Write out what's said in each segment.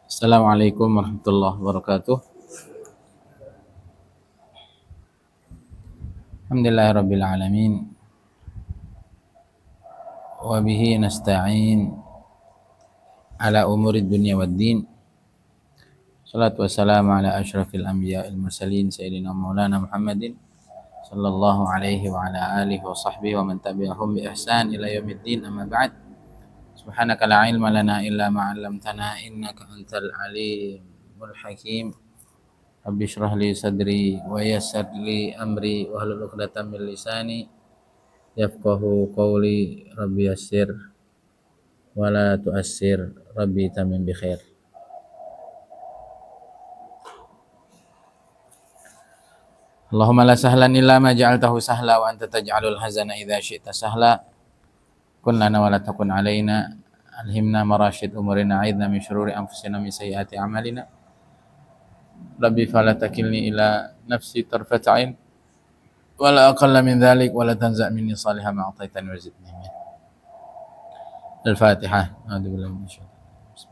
Assalamualaikum warahmatullahi wabarakatuh. Alhamdulillahirabbil alamin. Wa bihi nasta'in ala umurid dunya waddin. Salatu wassalamu ala asyrafil anbiya'il mursalin sayyidina Maulana Muhammadin sallallahu alaihi wa ala alihi wa sahbihi wa man tabi'ahum bi ihsan ila yaumiddin, amma ba'd. Subhanaka la ilma lana illa ma 'allamtana innaka antal alimul hakim. Rabbi shrah li sadri wa yassir li amri wa hlul 'uqdatam min lisani yafqahu qawli. Rabbi yassir wa la tu'assir, Rabbi tamim bi khair. Allahumma la sahlan illa ma ja'altahu sahla wa anta taj'alul hazana idza syi'ta sahla. Kun lana wa la takun alaina, alhimna marashid umurina, aidna min syururi anfusina min sayyiati a'malina. Rabbi fala takilni ila nafsi tarfata ain wa la aqalla min dhalik wa la tanza' minni salihah ma a'taitani wa zidni min. Al-Fatihah. A'udzu billahi minasy syaitonir rajim.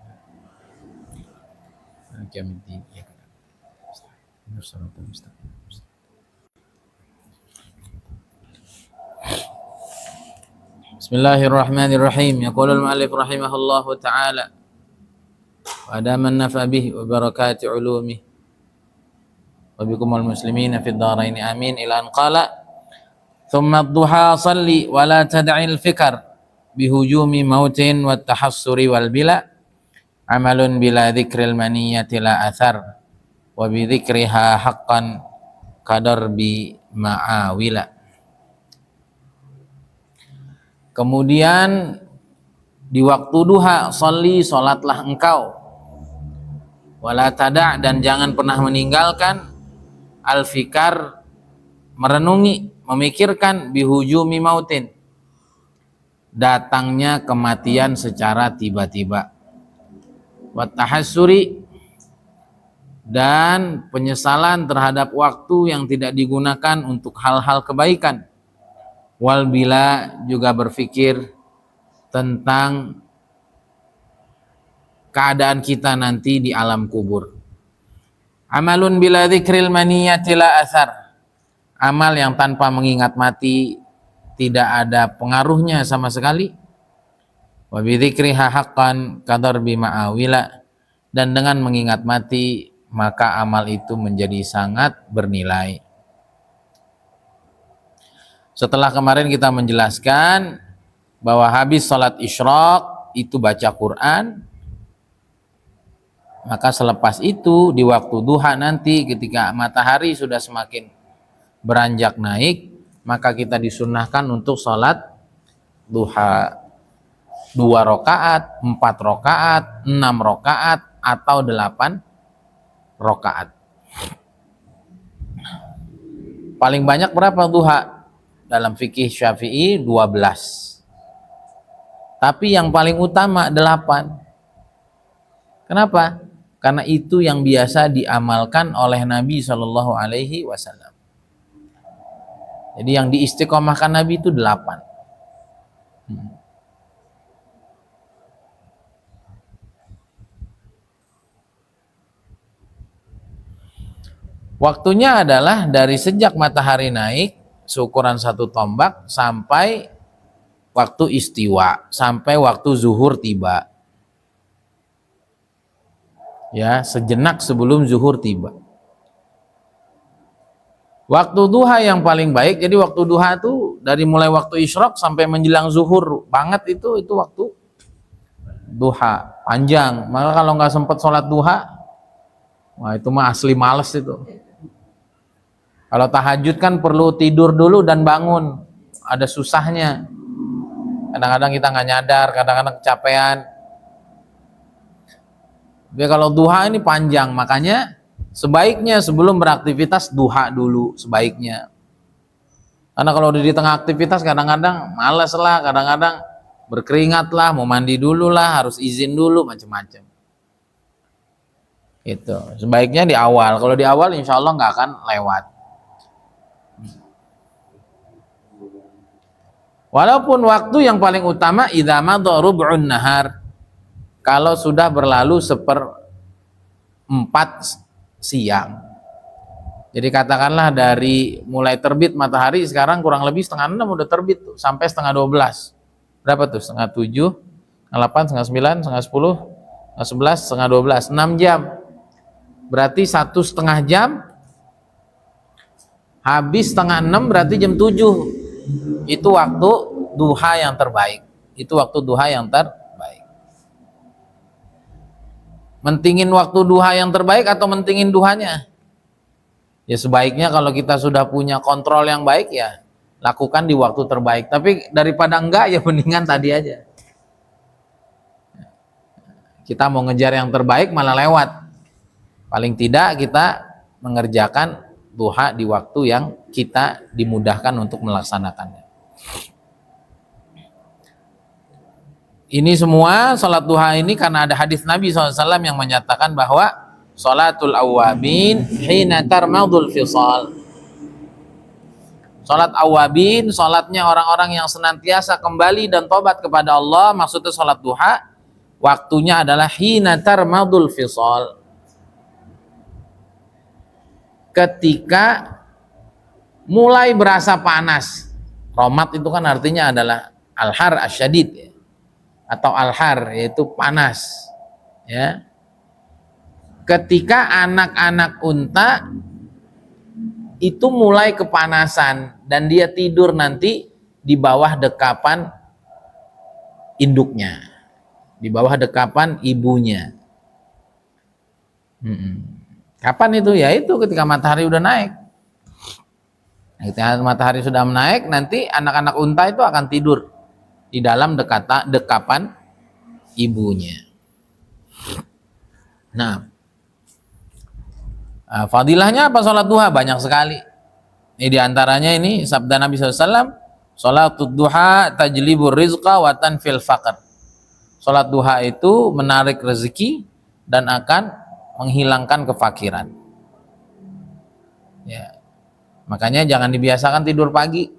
Bismillahirrahmanirrahim. Yaqulul mu'allif rahimahullahu ta'ala wa adaman nafa bihi wa barakati ulumih wa bikumul muslimina fid dharain amin, ila an qala thumma ad-duha salli wa la tad'il fikr bihujumi mautin wa tahassuri wal bila amalun bila dzikril maniyati la athar wa bi dzikriha haqqan kadar bi ma'awila. Kemudian di waktu duha, sholli, sholatlah engkau, wala tada', dan jangan pernah meninggalkan, al-fikar, merenungi, memikirkan, bihujumi mautin, datangnya kematian secara tiba-tiba, wattahassuri, dan penyesalan terhadap waktu yang tidak digunakan untuk hal-hal kebaikan, wal bila, juga berpikir tentang keadaan kita nanti di alam kubur. Amalun bila dzikril maniyati la athar, amal yang tanpa mengingat mati tidak ada pengaruhnya sama sekali. Wa bi dzikriha haqqan kadar bi ma'awila, dan dengan mengingat mati maka amal itu menjadi sangat bernilai. Setelah kemarin kita menjelaskan bahwa habis sholat isyraq itu baca Quran, maka selepas itu di waktu duha nanti ketika matahari sudah semakin beranjak naik, maka kita disunnahkan untuk sholat duha 2 rakaat, 4 rakaat, 6 rakaat, atau 8 rakaat. Paling banyak berapa duha? Dalam fikih Syafi'i 12. Tapi yang paling utama 8. Kenapa? Karena itu yang biasa diamalkan oleh Nabi Shallallahu Alaihi Wasallam. Jadi yang diistiqomahkan Nabi itu 8. Waktunya adalah dari sejak matahari naik seukuran 1 tombak sampai waktu istiwa, sampai waktu zuhur tiba. Ya, sejenak sebelum zuhur tiba. Waktu duha yang paling baik, jadi waktu duha itu dari mulai waktu isyraq sampai menjelang zuhur banget, itu waktu duha panjang. Maka kalau nggak sempat sholat duha, wah itu mah asli males itu. Kalau tahajud kan perlu tidur dulu dan bangun, ada susahnya. Kadang-kadang kita nggak nyadar, kadang-kadang kecapean. Tapi kalau duha ini panjang, makanya sebaiknya sebelum beraktivitas duha dulu sebaiknya. Karena kalau udah di tengah aktivitas kadang-kadang malas lah, kadang-kadang berkeringat lah, mau mandi dulu lah, harus izin dulu, macam-macam. Itu sebaiknya di awal. Kalau di awal insya Allah nggak akan lewat. Walaupun waktu yang paling utama idza madha rub'un nahar, kalau sudah berlalu 4 siang. Jadi katakanlah dari mulai terbit matahari sekarang kurang lebih setengah 6 udah terbit tuh, sampai setengah 12. Berapa tuh? Setengah 7, setengah 8, setengah 9, setengah 10, setengah 11, setengah 12, 6 jam. Berarti 1,5 jam. Habis setengah 6 berarti jam 7. Itu waktu duha yang terbaik. Itu waktu duha yang terbaik. Mentingin waktu duha yang terbaik atau mentingin duhanya? Ya sebaiknya kalau kita sudah punya kontrol yang baik ya lakukan di waktu terbaik. Tapi daripada enggak ya mendingan tadi aja. Kita mau ngejar yang terbaik malah lewat. Paling tidak kita mengerjakan duha di waktu yang kita dimudahkan untuk melaksanakannya. Ini semua salat duha ini karena ada hadis Nabi SAW yang menyatakan bahwa salatul awwabin hina tarmadul fisal. Salat awwabin, salatnya orang-orang yang senantiasa kembali dan tobat kepada Allah, maksudnya salat duha, waktunya adalah hina tarmadul fisal. Ketika mulai berasa panas. Romat itu kan artinya adalah al-har asyadid ya. Atau al-har yaitu panas. Ya. Ketika anak-anak unta itu mulai kepanasan dan dia tidur nanti di bawah dekapan induknya, di bawah dekapan ibunya. Kapan itu? Ya itu ketika matahari udah naik. Ketika matahari sudah menaik, nanti anak-anak unta itu akan tidur di dalam dekapan ibunya. Nah, fadilahnya apa sholat duha? Banyak sekali. Ini diantaranya ini sabda Nabi SAW, sholatud duha tajlibur rizqa wa tanfil faqr. Sholat duha itu menarik rezeki dan akan menghilangkan kefakiran. Ya. Makanya jangan dibiasakan tidur pagi.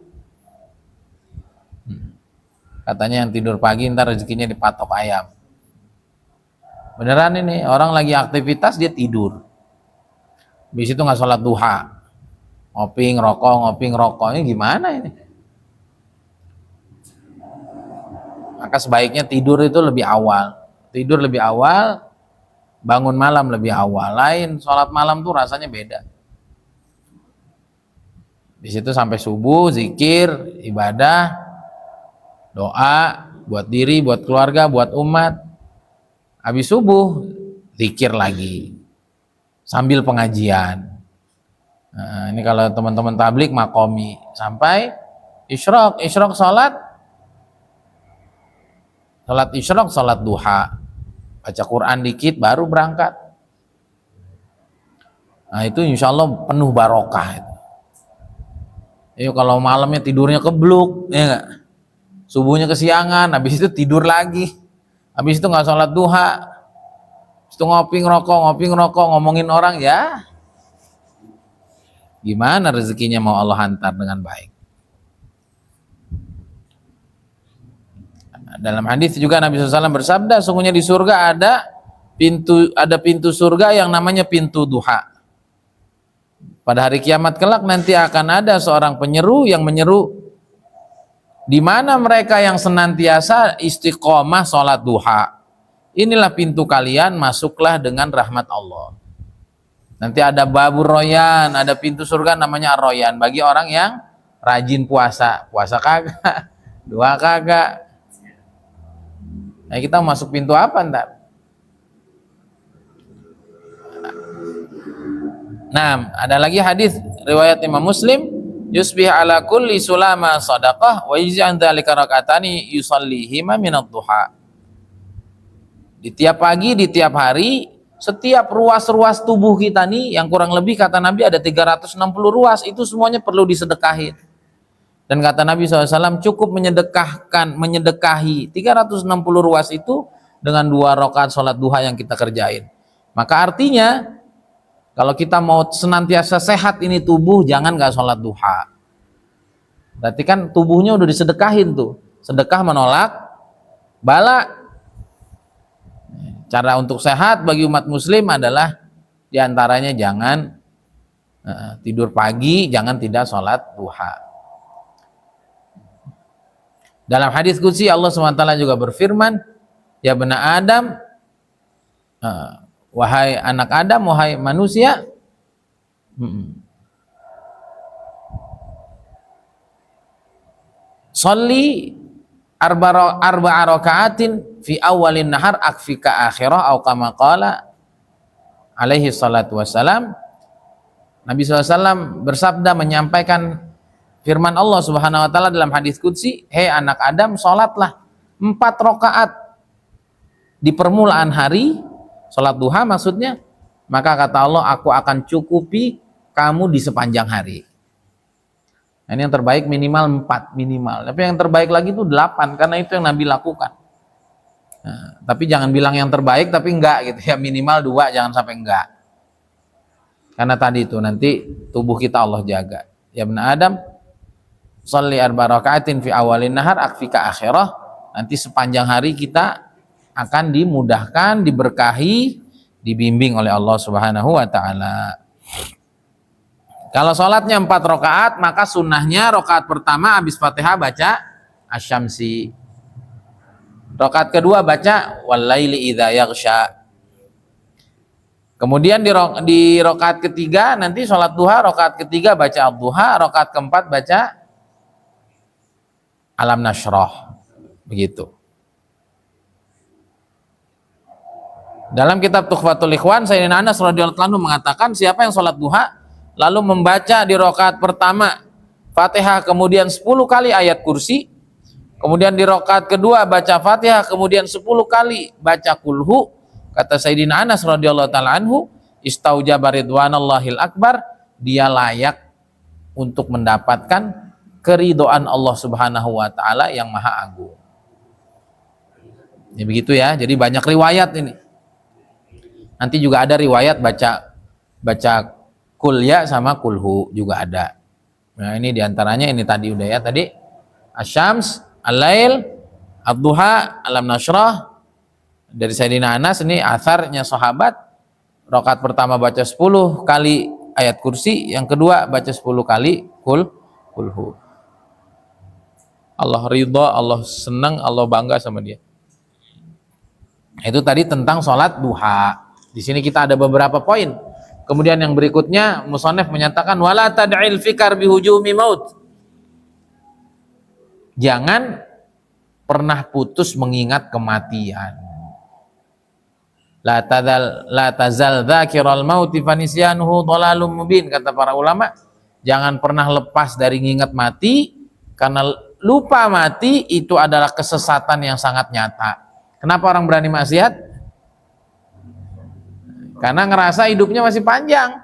Katanya yang tidur pagi ntar rezekinya dipatok ayam. Beneran ini, orang lagi aktivitas dia tidur. Habis itu nggak sholat duha, ngopi ngerokok, ini gimana ini? Maka sebaiknya tidur itu lebih awal. Tidur lebih awal, bangun malam lebih awal. Lain, sholat malam tuh rasanya beda. Di situ sampai subuh, zikir, ibadah, doa, buat diri, buat keluarga, buat umat. Habis subuh, zikir lagi. Sambil pengajian. Nah, ini kalau teman-teman tablik makomi sampai isyraq salat isyraq, salat duha, baca Quran dikit baru berangkat. Nah itu insya Allah penuh barokah itu. Kalau malamnya tidurnya kebluk, ya enggak? Subuhnya kesiangan, habis itu tidur lagi, habis itu nggak sholat duha, habis itu ngopi ngerokok, ngomongin orang, ya gimana rezekinya mau Allah hantar dengan baik. Dalam hadis juga Nabi SAW bersabda, sungguhnya di surga ada pintu surga yang namanya pintu duha. Pada hari kiamat kelak nanti akan ada seorang penyeru yang menyeru, di mana mereka yang senantiasa istiqomah sholat duha. Inilah pintu kalian, masuklah dengan rahmat Allah. Nanti ada babur royan, ada pintu surga namanya ar-royan bagi orang yang rajin puasa kagak, doa kagak. Nah kita masuk pintu apa ntar? Nah, ada lagi hadis riwayat Imam Muslim, yusbih ala kulli sulama sadaqah wa yujzi an dzalika rakatani yusallihima minad duha. Di tiap pagi, di tiap hari, setiap ruas-ruas tubuh kita nih yang kurang lebih kata Nabi ada 360 ruas, itu semuanya perlu disedekahin. Dan kata Nabi SAW cukup menyedekahi 360 ruas itu dengan 2 rakaat sholat duha yang kita kerjain. Maka artinya kalau kita mau senantiasa sehat ini tubuh, jangan nggak sholat duha. Berarti kan tubuhnya udah disedekahin tuh. Sedekah menolak bala. Cara untuk sehat bagi umat muslim adalah Di antaranya jangan tidur pagi, jangan tidak sholat duha. Dalam hadis qudsi Allah SWT juga berfirman, ya bena Adam, wahai anak Adam, wahai manusia, sholli arba'a raka'atin fi awalin nahar akfika akhirah au kama qala alaihi salatu wassalam. Nabi SAW bersabda menyampaikan firman Allah Subhanahu wa taala dalam hadis qudsi, "Hei anak Adam, salatlah 4 rakaat di permulaan hari, salat duha maksudnya, maka kata Allah, aku akan cukupi kamu di sepanjang hari." Nah, ini yang terbaik minimal 4 minimal. Tapi yang terbaik lagi itu 8 karena itu yang Nabi lakukan. Nah, tapi jangan bilang yang terbaik tapi enggak gitu ya, minimal 2, jangan sampai enggak. Karena tadi itu nanti tubuh kita Allah jaga. Ya bena Adam, sholli arba'a raka'atin fi awalin nahar akfika akhirah. Nanti sepanjang hari kita akan dimudahkan, diberkahi, dibimbing oleh Allah Subhanahu wa taala. Kalau sholatnya 4 rakaat, maka sunnahnya rakaat pertama habis Fatihah baca Asy-Syamsi. Rakaat kedua baca Wal-laili idza yaghsha. Kemudian di rakaat ketiga nanti sholat duha, rakaat ketiga baca ad-duha, rakaat keempat baca Alam Nashrah. Begitu. Dalam kitab Tuhfatul Ikhwan, Sayyidina Anas radhiyallahu anhu mengatakan, siapa yang sholat duha lalu membaca di rakaat pertama Fatihah kemudian 10 kali ayat kursi, kemudian di rakaat kedua baca Fatihah kemudian 10 kali baca kulhu, kata Sayyidina Anas radhiyallahu taala anhu, istaujaba ridwanallahil akbar, dia layak untuk mendapatkan keridhaan Allah Subhanahu wa taala yang maha agung. Ya begitu ya. Jadi banyak riwayat ini. Nanti juga ada riwayat baca kulya sama kulhu juga ada. Nah, ini diantaranya ini tadi udah ya, tadi Asy-Syams, Al-Lail, Ad-Duha, Alam Nashrah. Dari Sayyidina Anas, ini atharnya sahabat. Rakaat pertama baca 10 kali ayat kursi, yang kedua baca 10 kali kulhu. Allah ridha, Allah senang, Allah bangga sama dia. Itu tadi tentang sholat duha. Di sini kita ada beberapa poin. Kemudian yang berikutnya musannaf menyatakan wala tad'il fikar bihujumi maut. Jangan pernah putus mengingat kematian. La tazal dzakiral mauti fanisyanuhu dhalalum mubin, kata para ulama. Jangan pernah lepas dari mengingat mati, karena lupa mati itu adalah kesesatan yang sangat nyata. Kenapa orang berani maksiat? Karena ngerasa hidupnya masih panjang.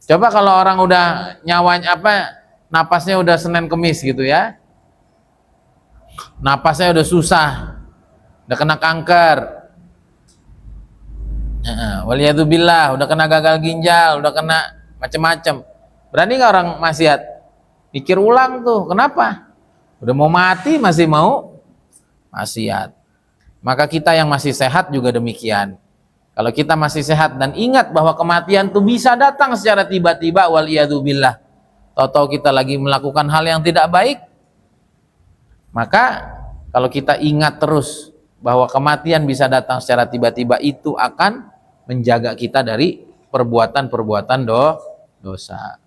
Coba kalau orang udah nyawanya napasnya udah Senin Kemis gitu ya, napasnya udah susah, udah kena kanker, waliyadzubillah, udah kena gagal ginjal, udah kena macem-macem, berani nggak orang maksiat? Mikir ulang tuh, kenapa? Udah mau mati masih mau maksiat. Maka kita yang masih sehat juga demikian. Kalau kita masih sehat dan ingat bahwa kematian itu bisa datang secara tiba-tiba, waliyadzubillah, tahu-tahu kita lagi melakukan hal yang tidak baik, maka kalau kita ingat terus bahwa kematian bisa datang secara tiba-tiba, itu akan menjaga kita dari perbuatan-perbuatan dosa.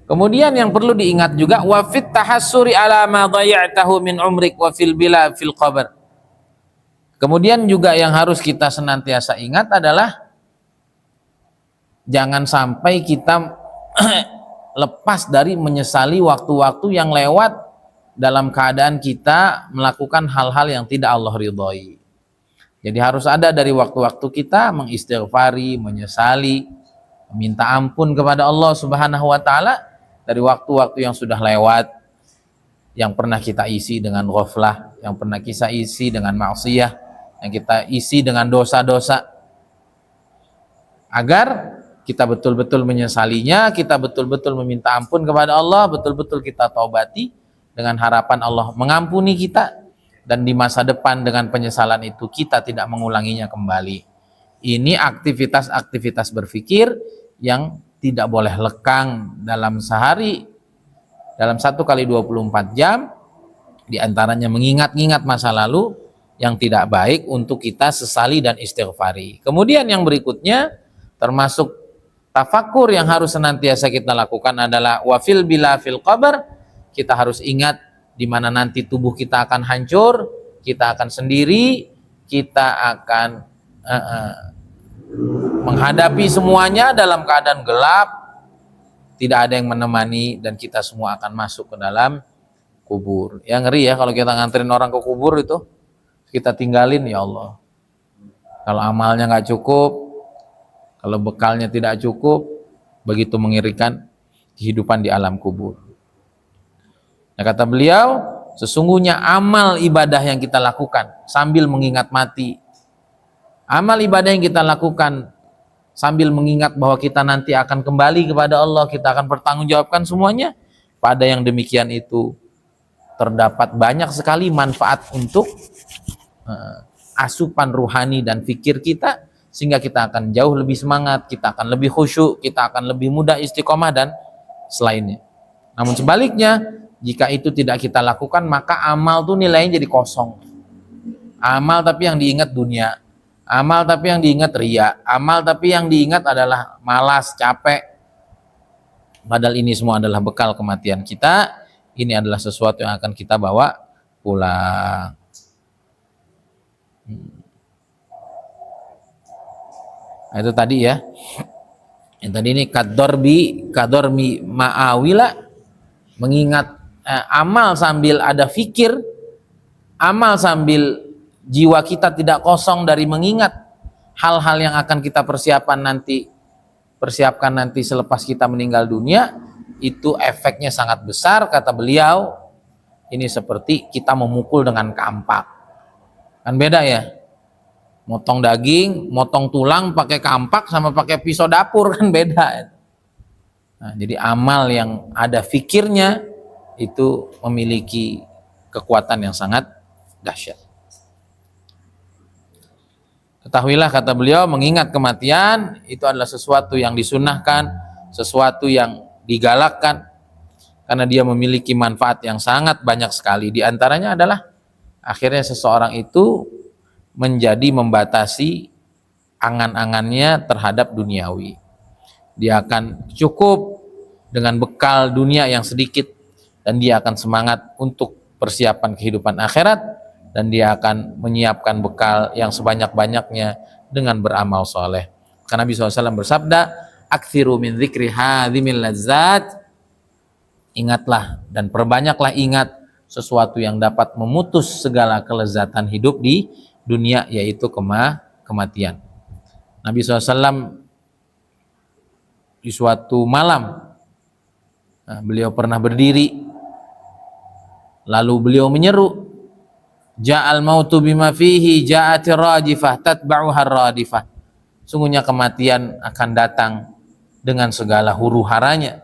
Kemudian yang perlu diingat juga wa fit tahassuri ala ma dhaya'tahu min umrik wa fil bila fil qabr. Kemudian juga yang harus kita senantiasa ingat adalah jangan sampai kita lepas dari menyesali waktu-waktu yang lewat dalam keadaan kita melakukan hal-hal yang tidak Allah ridhoi. Jadi harus ada dari waktu-waktu kita mengistighfari, menyesali, meminta ampun kepada Allah Subhanahu wa taala dari waktu-waktu yang sudah lewat, yang pernah kita isi dengan ghaflah, yang pernah kita isi dengan maksiyah, yang kita isi dengan dosa-dosa. agar kita betul-betul menyesalinya, kita betul-betul meminta ampun kepada Allah, betul-betul kita taubati dengan harapan Allah mengampuni kita, dan di masa depan dengan penyesalan itu kita tidak mengulanginya kembali. Ini aktivitas-aktivitas berpikir yang tidak boleh lekang dalam sehari, dalam 1 kali 24 jam, diantaranya mengingat-ingat masa lalu yang tidak baik untuk kita sesali dan istighfari. Kemudian yang berikutnya termasuk tafakur yang harus senantiasa kita lakukan adalah wafil bila fil qabr. Kita harus ingat di mana nanti tubuh kita akan hancur, kita akan sendiri, kita akan menghadapi semuanya dalam keadaan gelap, tidak ada yang menemani, dan kita semua akan masuk ke dalam kubur. Yang ngeri ya kalau kita nganterin orang ke kubur itu, kita tinggalin, ya Allah. Kalau amalnya nggak cukup, kalau bekalnya tidak cukup, begitu mengerikan kehidupan di alam kubur. Nah, kata beliau, sesungguhnya amal ibadah yang kita lakukan sambil mengingat mati, amal ibadah yang kita lakukan sambil mengingat bahwa kita nanti akan kembali kepada Allah, kita akan pertanggungjawabkan semuanya, pada yang demikian itu terdapat banyak sekali manfaat untuk asupan ruhani dan fikir kita, sehingga kita akan jauh lebih semangat, kita akan lebih khusyuk, kita akan lebih mudah istiqomah dan selainnya. Namun sebaliknya, jika itu tidak kita lakukan, maka amal tuh nilainya jadi kosong. Amal tapi yang diingat dunia, amal tapi yang diingat ria, amal tapi yang diingat adalah malas, capek. Padahal ini semua adalah bekal kematian kita. Ini adalah sesuatu yang akan kita bawa pulang. Nah, itu tadi ya. Yang tadi ini kadormi ma'awila, mengingat amal sambil ada fikir, amal sambil jiwa kita tidak kosong dari mengingat hal-hal yang akan kita persiapkan nanti selepas kita meninggal dunia. Itu efeknya sangat besar, kata beliau. Ini seperti kita memukul dengan kampak. Kan beda ya, motong daging, motong tulang pakai kampak sama pakai pisau dapur, kan beda. Nah, jadi amal yang ada fikirnya itu memiliki kekuatan yang sangat dahsyat. Ketahuilah, kata beliau, mengingat kematian itu adalah sesuatu yang disunnahkan, sesuatu yang digalakkan, karena dia memiliki manfaat yang sangat banyak sekali. Di antaranya adalah akhirnya seseorang itu menjadi membatasi angan-angannya terhadap duniawi. Dia akan cukup dengan bekal dunia yang sedikit, dan dia akan semangat untuk persiapan kehidupan akhirat, dan dia akan menyiapkan bekal yang sebanyak-banyaknya dengan beramal soleh. Karena Nabi SAW bersabda, aktsiru min dzikri hadzimil lazzat, ingatlah dan perbanyaklah ingat sesuatu yang dapat memutus segala kelezatan hidup di dunia, yaitu kematian. Nabi SAW di suatu malam, beliau pernah berdiri, lalu beliau menyeru, ja'al mautu bima fihi ja'atir rajifah tatba'uha radifah. Sungguhnya kematian akan datang dengan segala huru-haranya,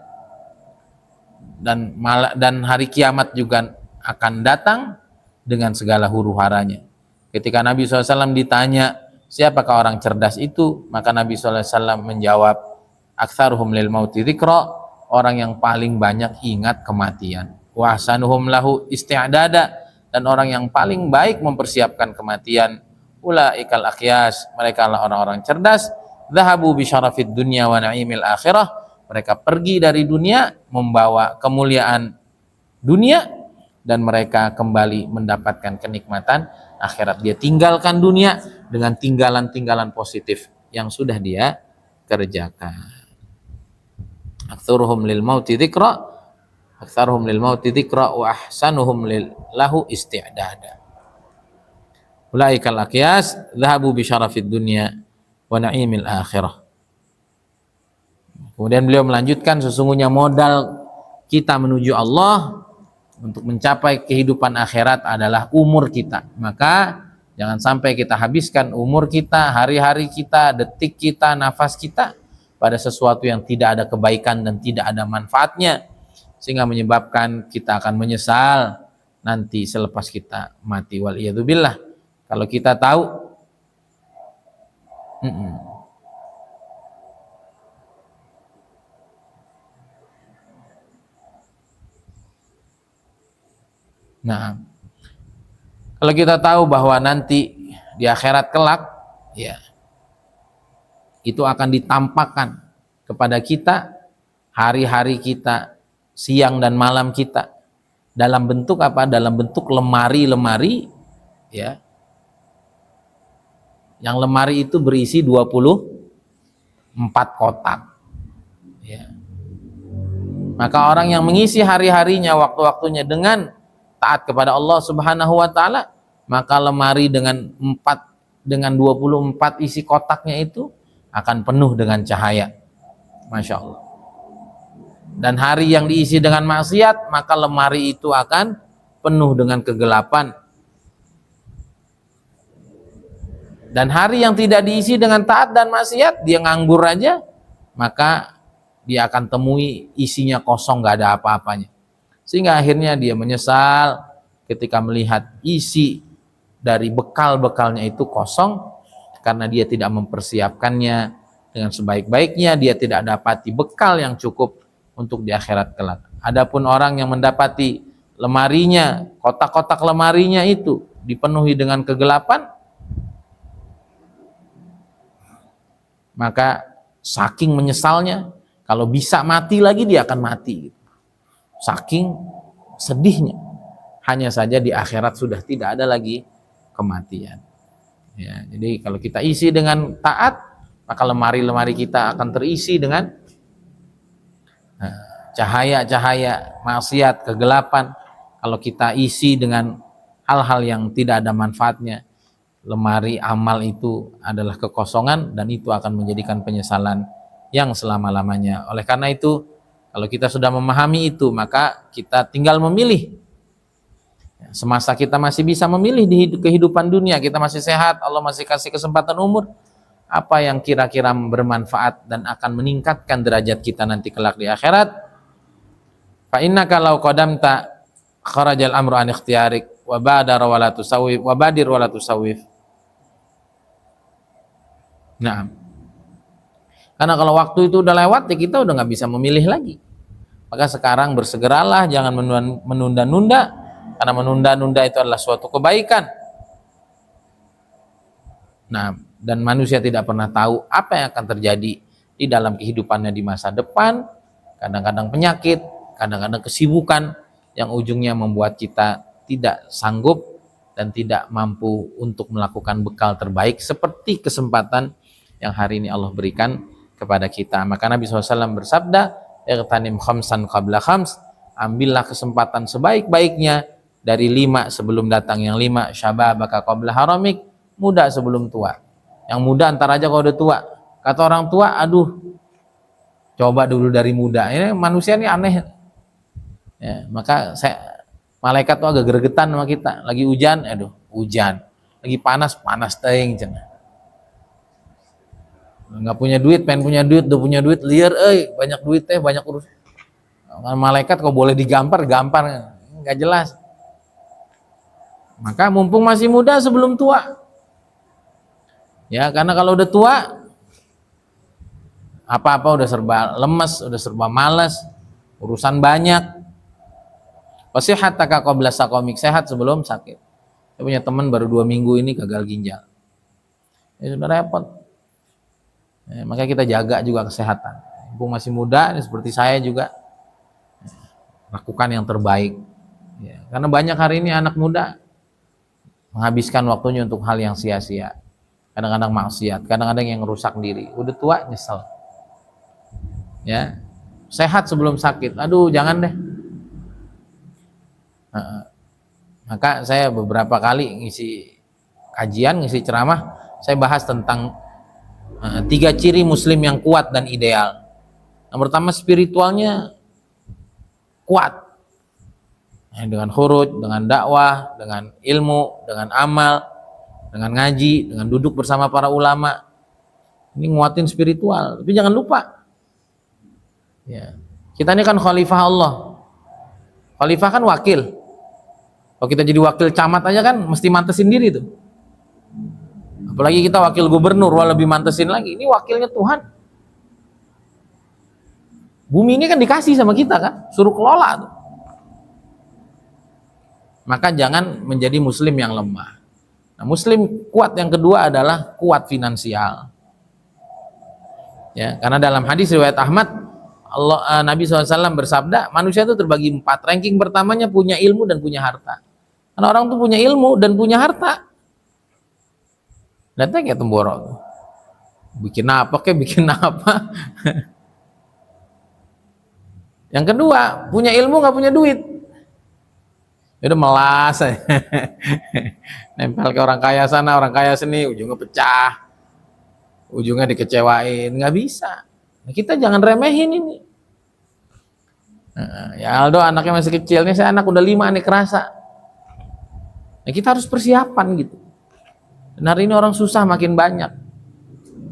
dan hari kiamat juga akan datang dengan segala huru-haranya. Ketika Nabi SAW ditanya, siapakah orang cerdas itu? Maka Nabi SAW menjawab, aktsaruhum lil mauti dzikra, orang yang paling banyak ingat kematian. Wa ahsanuhum lahu isti'dada, dan orang yang paling baik mempersiapkan kematian. Ulaikal aqyas, mereka adalah orang-orang cerdas. Dhahabu bi syarafid dunya wa na'imil akhirah, mereka pergi dari dunia membawa kemuliaan dunia, dan mereka kembali mendapatkan kenikmatan akhirat. Dia tinggalkan dunia dengan tinggalan-tinggalan positif yang sudah dia kerjakan. Aktsaruhum lil mauti dzikra, aktsaruhum lil mauti dzikra wa ahsanuhum lahu isti'dada. Ulaikal aqyas dhahabu bi syarafid dunya wa na'imil akhirah. Kemudian beliau melanjutkan, sesungguhnya modal kita menuju Allah untuk mencapai kehidupan akhirat adalah umur kita. Maka Jangan sampai kita habiskan umur kita, hari-hari kita, detik kita, nafas kita pada sesuatu yang tidak ada kebaikan dan tidak ada manfaatnya, sehingga menyebabkan kita akan menyesal nanti selepas kita mati. Waliyadzubillah. Kalau kita tahu nah, kalau kita tahu bahwa nanti di akhirat kelak, ya, itu akan ditampakkan kepada kita hari-hari kita, siang dan malam kita, dalam bentuk apa? Dalam bentuk lemari-lemari, ya. Yang lemari itu berisi 24 kotak. Ya. Maka orang yang mengisi hari-harinya, waktu-waktunya dengan taat kepada Allah Subhanahu wa taala, maka lemari dengan 24 isi kotaknya itu akan penuh dengan cahaya. Masya Allah. Dan hari yang diisi dengan maksiat, maka lemari itu akan penuh dengan kegelapan. Dan hari yang tidak diisi dengan taat dan maksiat, dia nganggur aja, maka dia akan temui isinya kosong, gak ada apa-apanya. Sehingga akhirnya dia menyesal ketika melihat isi dari bekal-bekalnya itu kosong, karena dia tidak mempersiapkannya dengan sebaik-baiknya, dia tidak dapati bekal yang cukup untuk di akhirat kelak. Adapun orang yang mendapati lemarinya, kotak-kotak lemarinya itu dipenuhi dengan kegelapan, maka saking menyesalnya, kalau bisa mati lagi dia akan mati. Saking sedihnya. Hanya saja di akhirat sudah tidak ada lagi kematian. Ya, jadi kalau kita isi dengan taat, maka lemari-lemari kita akan terisi dengan cahaya-cahaya maksiat, kegelapan. Kalau kita isi dengan hal-hal yang tidak ada manfaatnya, lemari amal itu adalah kekosongan, dan itu akan menjadikan penyesalan yang selama-lamanya. Oleh karena itu, kalau kita sudah memahami itu, maka kita tinggal memilih. Semasa kita masih bisa memilih di kehidupan dunia, kita masih sehat, Allah masih kasih kesempatan umur, apa yang kira-kira bermanfaat dan akan meningkatkan derajat kita nanti kelak di akhirat. Fa innaka law qadamta kharajal amru an ikhtiyarik wa badara wa la tusawwif wa badir wa la tusawwif. Nah, karena kalau waktu itu udah lewat, ya kita udah nggak bisa memilih lagi. Maka sekarang bersegeralah, jangan menunda-nunda, karena menunda-nunda itu adalah suatu kebaikan. Nah, dan manusia tidak pernah tahu apa yang akan terjadi di dalam kehidupannya di masa depan. Kadang-kadang penyakit, kadang-kadang kesibukan yang ujungnya membuat kita tidak sanggup dan tidak mampu untuk melakukan bekal terbaik seperti kesempatan yang hari ini Allah berikan kepada kita. Maka Nabi SAW bersabda, "Ightanim khamsan qabla khams," ambillah kesempatan sebaik-baiknya dari 5 sebelum datang yang 5. Syababaka qabla haramik, muda sebelum tua. Yang muda antar aja kalau udah tua. Kata orang tua, aduh, coba dulu dari muda. Ini manusia ini aneh. Ya, maka malaikat tuh agak gregetan sama kita. Lagi hujan, aduh, hujan. Lagi panas, panas teuing cenah. Nggak punya duit, pengen punya duit, udah punya duit, liar, banyak duit teh, banyak urus. Malaikat kok boleh digampar, gampar, nggak jelas. Maka mumpung masih muda sebelum tua. Ya, karena kalau udah tua, apa-apa udah serba lemes, udah serba malas, urusan banyak. Wasihataka qabla saqamik, sehat sebelum sakit. Saya punya teman baru 2 minggu ini gagal ginjal. Ya sudah repot. Ya, makanya kita jaga juga kesehatan. Mumpung masih muda, seperti saya juga, lakukan yang terbaik. Ya, karena banyak hari ini anak muda menghabiskan waktunya untuk hal yang sia-sia. Kadang-kadang maksiat, kadang-kadang yang rusak diri. Udah tua nyesel. Ya, sehat sebelum sakit. Aduh, jangan deh. Maka saya beberapa kali ngisi kajian, ngisi ceramah, saya bahas tentang 3 ciri muslim yang kuat dan ideal. Yang pertama, spiritualnya kuat. Dengan khuruj, dengan dakwah, dengan ilmu, dengan amal. dengan ngaji, dengan duduk bersama para ulama. Ini nguatin spiritual. Tapi jangan lupa, ya, kita ini kan khalifah Allah. Khalifah kan wakil. Kalau kita jadi wakil camat aja kan mesti mantesin diri tuh. Apalagi kita wakil gubernur, wah lebih mantesin lagi. Ini wakilnya Tuhan. Bumi ini kan dikasih sama kita kan, suruh kelola tuh. Maka jangan menjadi muslim yang lemah. Nah, muslim kuat yang kedua adalah kuat finansial. Ya, karena dalam hadis riwayat Ahmad, Nabi SAW bersabda, manusia itu terbagi 4. Ranking pertamanya punya ilmu dan punya harta. Karena orang tuh punya ilmu dan punya harta. Lihatnya kayak Temboro, bikin apa kayak bikin apa. Yang kedua, punya ilmu nggak punya duit. Udah melas aja. Nempel ke orang kaya sana, orang kaya sini, ujungnya pecah, ujungnya dikecewain, nggak bisa. Nah, kita jangan remehin ini. Nah, ya Aldo anaknya masih kecil, nih saya anak udah 5 nih kerasa. Nah, kita harus persiapan gitu. Dan hari ini orang susah makin banyak.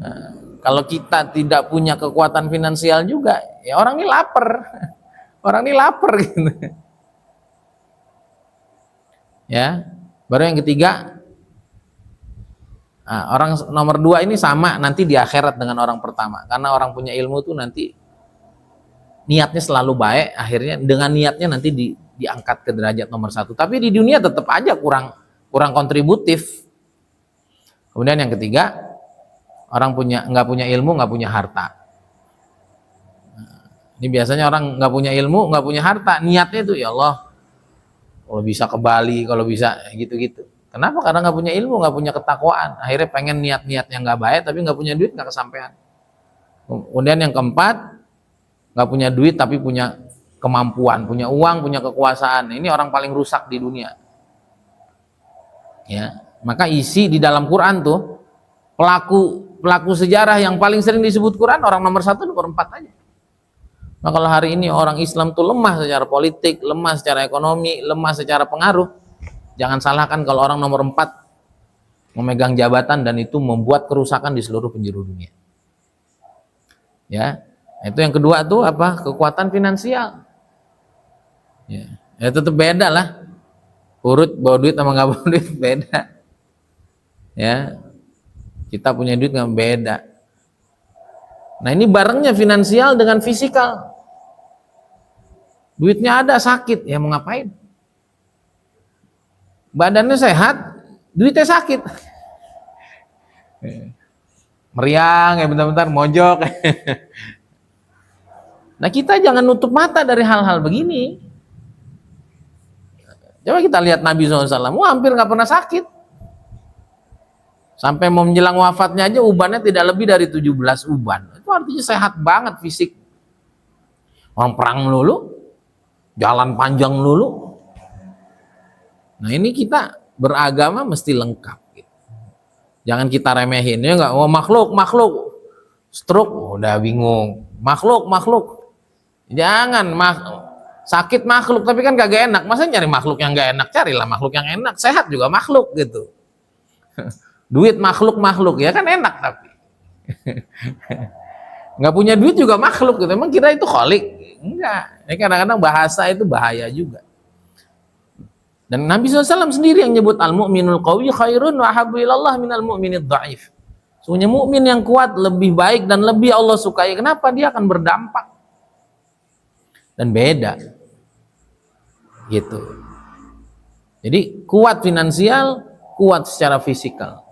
Nah, kalau kita tidak punya kekuatan finansial juga, ya orang ini lapar. Orang ini lapar gitu. Ya, baru yang ketiga, nah, orang nomor 2 ini sama nanti di akhirat dengan orang pertama, karena orang punya ilmu tuh nanti niatnya selalu baik, akhirnya dengan niatnya nanti diangkat ke derajat nomor 1. Tapi di dunia tetap aja kurang kontributif. Kemudian yang ketiga, orang nggak punya ilmu, nggak punya harta. Nah, ini biasanya orang nggak punya ilmu, nggak punya harta, niatnya itu ya Allah, kalau bisa ke Bali, kalau bisa gitu-gitu. Kenapa? Karena nggak punya ilmu, nggak punya ketakwaan. Akhirnya pengen niat-niat yang nggak baik, tapi nggak punya duit, nggak kesampaian. Kemudian yang keempat, nggak punya duit tapi punya kemampuan, punya uang, punya kekuasaan. Ini orang paling rusak di dunia. Ya, maka isi di dalam Quran tuh pelaku sejarah yang paling sering disebut Quran orang nomor 1, nomor 4 aja. Nah, kalau hari ini orang Islam tuh lemah secara politik, lemah secara ekonomi, lemah secara pengaruh, jangan salahkan kalau orang nomor 4 memegang jabatan dan itu membuat kerusakan di seluruh penjuru dunia. Ya, itu yang kedua tuh apa? Kekuatan finansial. Ya tetap beda lah. Urut bawa duit sama nggak bawa duit beda. Ya, kita punya duit nggak beda. Nah, ini barengnya finansial dengan fisikal. Duitnya ada, sakit, ya mau ngapain? Badannya sehat, duitnya sakit. Meriang ya bentar-bentar mojok. Nah, kita jangan nutup mata dari hal-hal begini. Coba kita lihat Nabi SAW, hampir nggak pernah sakit. Sampai mau menjelang wafatnya aja ubannya tidak lebih dari 17 uban. Itu artinya sehat banget fisik. Orang perang dulu, jalan panjang dulu. Nah, ini kita beragama mesti lengkap. Gitu. Jangan kita remehin, ya nggak? Oh, makhluk, stroke, udah bingung. Makhluk. Jangan sakit makhluk, tapi kan kagak enak. Masa nyari makhluk yang gak enak? Carilah makhluk yang enak. Sehat juga makhluk gitu. Duit makhluk ya kan enak tapi. Nggak punya duit juga makhluk gitu. Emang kita itu kholik? Enggak. Ya, kadang-kadang bahasa itu bahaya juga. Dan Nabi SAW sendiri yang nyebut al-mu'minul qawi khairun wa habbu ilallah minal mu'minid dha'if. Sesungguhnya mukmin yang kuat lebih baik dan lebih Allah sukai. Kenapa? Dia akan berdampak. Dan beda. Gitu. Jadi kuat finansial, kuat secara fisikal.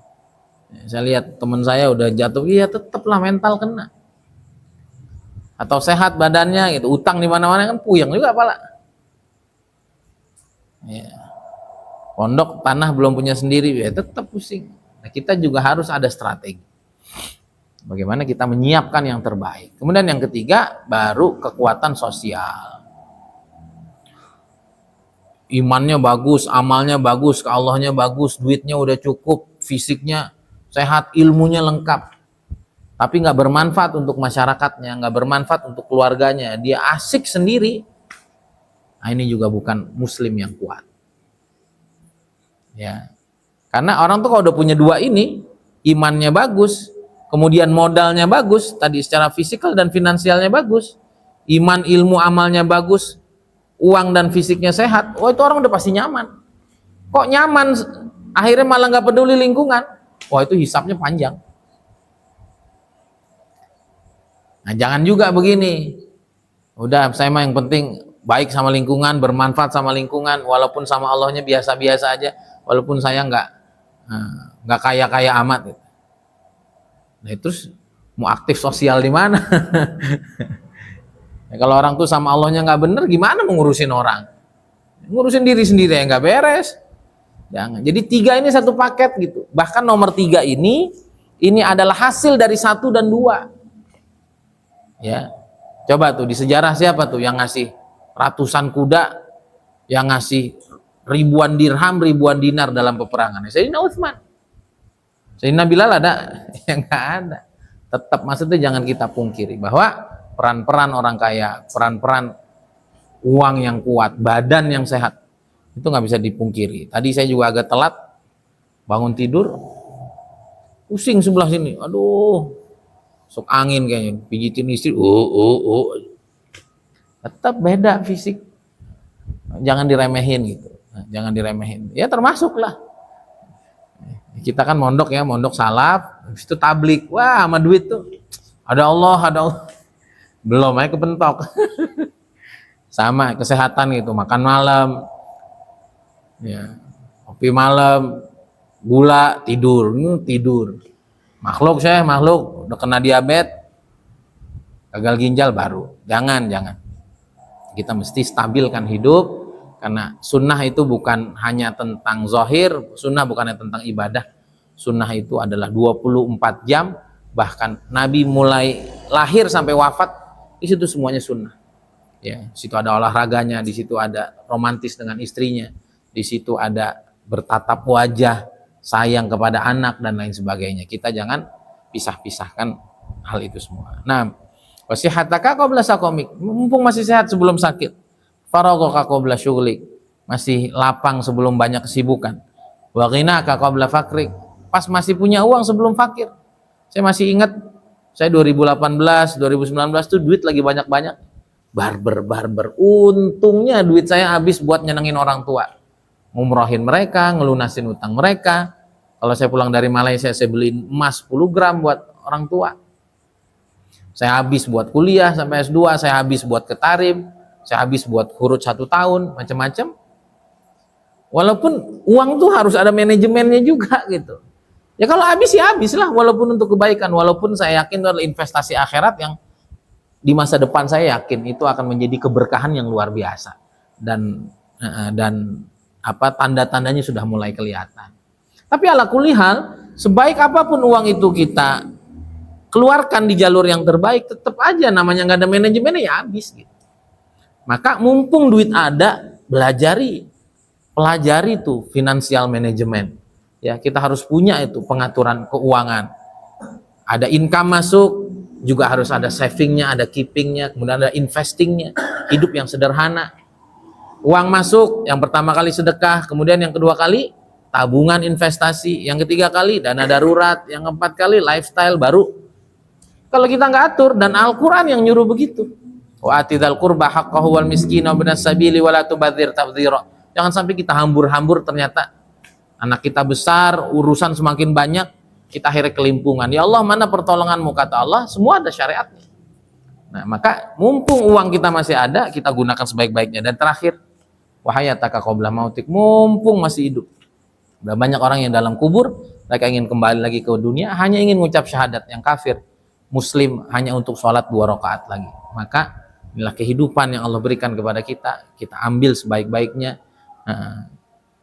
Saya lihat teman saya udah jatuh, ya tetaplah mental kena. Atau sehat badannya gitu, utang di mana-mana kan puyeng juga pala. Ya. Pondok tanah belum punya sendiri, ya tetap pusing. Nah, kita juga harus ada strategi. Bagaimana kita menyiapkan yang terbaik. Kemudian yang ketiga, baru kekuatan sosial. Imannya bagus, amalnya bagus, ke Allahnya bagus, duitnya udah cukup, fisiknya sehat, ilmunya lengkap, tapi nggak bermanfaat untuk masyarakatnya, nggak bermanfaat untuk keluarganya, dia asik sendiri. Nah, ini juga bukan muslim yang kuat. Ya, Karena orang tuh kalau udah punya dua ini, imannya bagus, kemudian modalnya bagus, tadi secara fisikal dan finansialnya bagus, iman, ilmu, amalnya bagus, uang dan fisiknya sehat, itu orang udah pasti nyaman. Kok nyaman, akhirnya malah nggak peduli lingkungan, itu hisapnya panjang. Nah, jangan juga begini, udah saya mah yang penting baik sama lingkungan, bermanfaat sama lingkungan, walaupun sama Allahnya biasa-biasa aja, walaupun saya nggak kaya-kaya amat. Nah, terus mau aktif sosial di mana? Ya, kalau orang tuh sama Allahnya nggak bener, gimana mengurusin orang? Ngurusin diri sendiri ya nggak beres. Jangan. Jadi 3 ini satu paket gitu. Bahkan nomor 3 ini adalah hasil dari 1 dan 2. Ya, coba tuh di sejarah siapa tuh yang ngasih ratusan kuda, yang ngasih ribuan dirham, ribuan dinar dalam peperangan? Sayyidina Utsman. Sayyidina Bilal ada? Yang nggak ada. Tetap maksudnya jangan kita pungkiri bahwa peran-peran orang kaya, peran-peran uang yang kuat, badan yang sehat, itu nggak bisa dipungkiri. Tadi saya juga agak telat bangun tidur, pusing sebelah sini, aduh, sok angin kayaknya, pijitin istri, tetap beda fisik, jangan diremehin gitu, jangan diremehin. Ya termasuk lah, kita kan mondok ya, mondok salaf, habis itu tablik, wah sama duit tuh, ada Allah, belum aja kepentok. Sama kesehatan gitu, makan malam, ya, kopi malam, gula, tidur. Makhluk udah kena diabetes, gagal ginjal baru. Jangan. Kita mesti stabilkan hidup, karena sunnah itu bukan hanya tentang zahir, sunnah bukan hanya tentang ibadah. Sunnah itu adalah 24 jam, bahkan Nabi mulai lahir sampai wafat, di situ semuanya sunnah. Ya, di situ ada olahraganya, di situ ada romantis dengan istrinya, di situ ada bertatap wajah, sayang kepada anak dan lain sebagainya. Kita jangan pisah-pisahkan hal itu semua. Nah, wasihataka qabla saqamik, mumpung masih sehat sebelum sakit. Faraghaka qabla syughlik, masih lapang sebelum banyak kesibukan. Wa ghinaka qabla fakrik, pas masih punya uang sebelum fakir. Saya masih ingat, saya 2018, 2019 tuh duit lagi banyak-banyak. Barber. Untungnya duit saya habis buat nyenengin orang tua, ngumrohin mereka, ngelunasin utang mereka. Kalau saya pulang dari Malaysia, saya beliin emas 10 gram buat orang tua. Saya habis buat kuliah sampai S2, saya habis buat ke Tarim, saya habis buat kurut 1 tahun, macam-macam. Walaupun uang tuh harus ada manajemennya juga gitu. Ya kalau habis ya habis lah, walaupun untuk kebaikan, walaupun saya yakin itu adalah investasi akhirat yang di masa depan saya yakin itu akan menjadi keberkahan yang luar biasa, dan tanda-tandanya sudah mulai kelihatan. Tapi ala kulli hal, sebaik apapun uang itu kita keluarkan di jalur yang terbaik, tetap aja namanya nggak ada manajemennya ya habis gitu. Maka mumpung duit ada, pelajari tuh financial management. Ya, kita harus punya itu pengaturan keuangan. Ada income masuk, juga harus ada savingnya, ada keepingnya, kemudian ada investingnya, hidup yang sederhana. Uang masuk, yang pertama kali sedekah, kemudian yang kedua kali tabungan investasi, yang ketiga kali dana darurat, yang keempat kali lifestyle baru. Kalau kita nggak atur, dan Al-Quran yang nyuruh begitu, wa atidal qurba haqqahu wal miskina wabnas sabili wa la tubadzir tabdzira. Jangan sampai kita hambur-hambur, ternyata anak kita besar, urusan semakin banyak, kita akhirnya kelimpungan. Ya Allah, mana pertolonganmu, kata Allah, semua ada syariatnya. Nah, maka mumpung uang kita masih ada, kita gunakan sebaik-baiknya. Dan terakhir, wahayataka qabla mautik, mumpung masih hidup. Udah banyak orang yang dalam kubur, mereka ingin kembali lagi ke dunia, hanya ingin mengucap syahadat. Yang kafir, muslim hanya untuk sholat 2 rakaat lagi. Maka inilah kehidupan yang Allah berikan kepada kita, kita ambil sebaik-baiknya,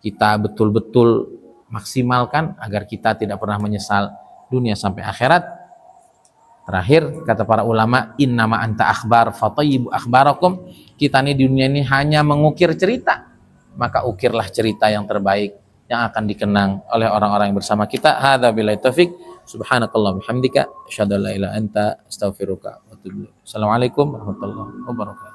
kita betul-betul maksimalkan agar kita tidak pernah menyesal dunia sampai akhirat. Terakhir kata para ulama, innama anta akhbar fatayyibu akhbarakum, kita ini di dunia ini hanya mengukir cerita, maka ukirlah cerita yang terbaik yang akan dikenang oleh orang-orang yang bersama kita. Hadza billahi taufik, subhanakallah bihamdika asyhadu an la ilaha illa anta astaghfiruka wa atubu ilaik. Assalamualaikum warahmatullahi wabarakatuh.